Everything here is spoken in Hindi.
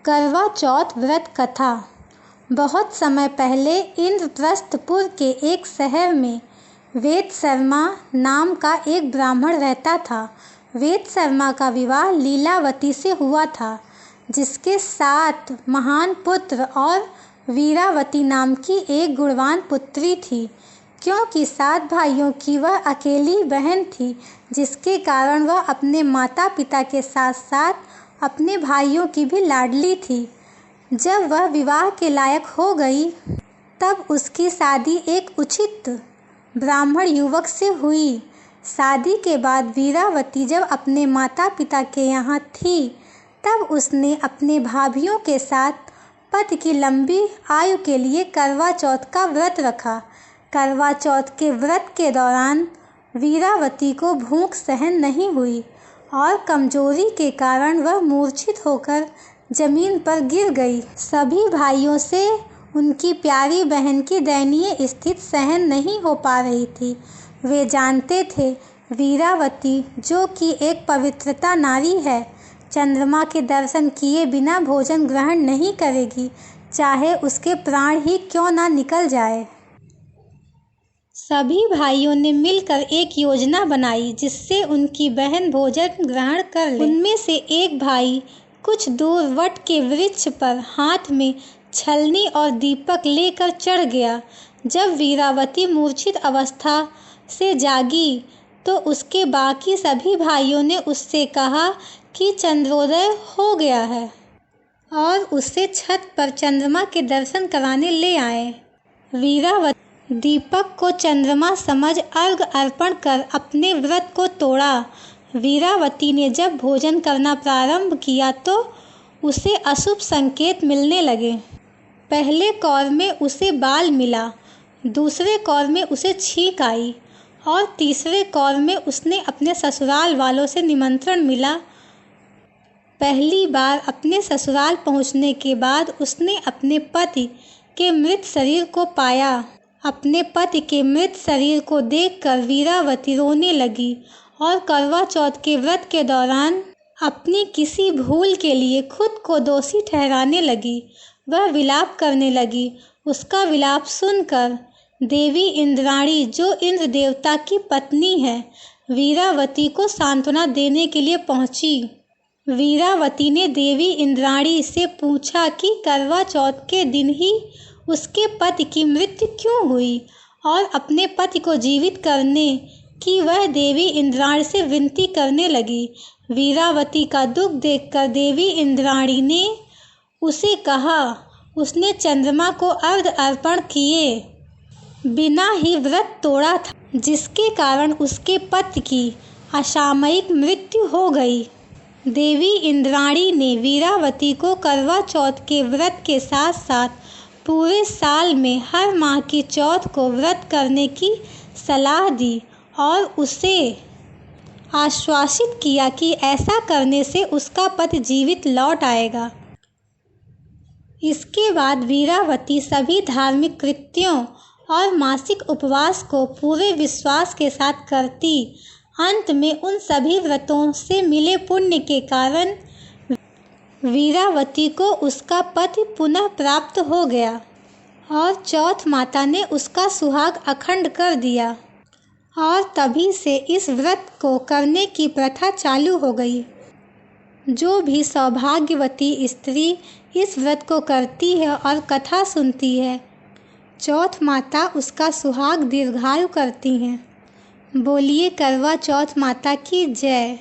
करवा चौथ व्रत कथा। बहुत समय पहले इंद्रप्रस्थपुर के एक शहर में वेद शर्मा नाम का एक ब्राह्मण रहता था। वेद शर्मा का विवाह लीलावती से हुआ था, जिसके 7 महान पुत्र और वीरावती नाम की एक गुणवान पुत्री थी। क्योंकि 7 भाइयों की वह अकेली बहन थी, जिसके कारण वह अपने माता पिता के साथ साथ अपने भाइयों की भी लाडली थी। जब वह विवाह के लायक हो गई, तब उसकी शादी एक उचित ब्राह्मण युवक से हुई। शादी के बाद वीरावती जब अपने माता पिता के यहाँ थी, तब उसने अपने भाभियों के साथ पति की लंबी आयु के लिए करवा चौथ का व्रत रखा। करवा चौथ के व्रत के दौरान वीरावती को भूख सहन नहीं हुई और कमजोरी के कारण वह मूर्छित होकर जमीन पर गिर गई। सभी भाइयों से उनकी प्यारी बहन की दयनीय स्थिति सहन नहीं हो पा रही थी। वे जानते थे वीरावती, जो कि एक पवित्रता नारी है, चंद्रमा के दर्शन किए बिना भोजन ग्रहण नहीं करेगी, चाहे उसके प्राण ही क्यों ना निकल जाए। सभी भाइयों ने मिलकर एक योजना बनाई, जिससे उनकी बहन भोजन ग्रहण कर ले। उनमें से एक भाई कुछ दूर वट के वृक्ष पर हाथ में छलनी और दीपक लेकर चढ़ गया। जब वीरावती मूर्छित अवस्था से जागी, तो उसके बाकी सभी भाइयों ने उससे कहा कि चंद्रोदय हो गया है और उसे छत पर चंद्रमा के दर्शन कराने ले आए। वीरावती दीपक को चंद्रमा समझ अर्घ अर्पण कर अपने व्रत को तोड़ा। वीरावती ने जब भोजन करना प्रारंभ किया, तो उसे अशुभ संकेत मिलने लगे। पहले कौर में उसे बाल मिला, दूसरे कौर में उसे छींक आई और तीसरे कौर में उसने अपने ससुराल वालों से निमंत्रण मिला। पहली बार अपने ससुराल पहुंचने के बाद उसने अपने पति के मृत शरीर को पाया। अपने पति के मृत शरीर को देखकर वीरावती रोने लगी और करवा चौथ के व्रत के दौरान अपनी किसी भूल के लिए खुद को दोषी ठहराने लगी। वह विलाप करने लगी। उसका विलाप सुनकर देवी इंद्राणी, जो इंद्र देवता की पत्नी है, वीरावती को सांत्वना देने के लिए पहुंची। वीरावती ने देवी इंद्राणी से पूछा कि करवा चौथ के दिन ही उसके पति की मृत्यु क्यों हुई, और अपने पति को जीवित करने की वह देवी इंद्राणी से विनती करने लगी। वीरावती का दुख देखकर देवी इंद्राणी ने उसे कहा उसने चंद्रमा को अर्घ अर्पण किए बिना ही व्रत तोड़ा था, जिसके कारण उसके पति की असामयिक मृत्यु हो गई। देवी इंद्राणी ने वीरावती को करवा चौथ के व्रत के साथ साथ पूरे साल में हर माह की चौथ को व्रत करने की सलाह दी और उसे आश्वासित किया कि ऐसा करने से उसका पति जीवित लौट आएगा। इसके बाद वीरावती सभी धार्मिक कृत्यों और मासिक उपवास को पूरे विश्वास के साथ करती। अंत में उन सभी व्रतों से मिले पुण्य के कारण वीरावती को उसका पति पुनः प्राप्त हो गया और चौथ माता ने उसका सुहाग अखंड कर दिया, और तभी से इस व्रत को करने की प्रथा चालू हो गई। जो भी सौभाग्यवती स्त्री इस व्रत को करती है और कथा सुनती है, चौथ माता उसका सुहाग दीर्घायु करती हैं। बोलिए करवा चौथ माता की जय।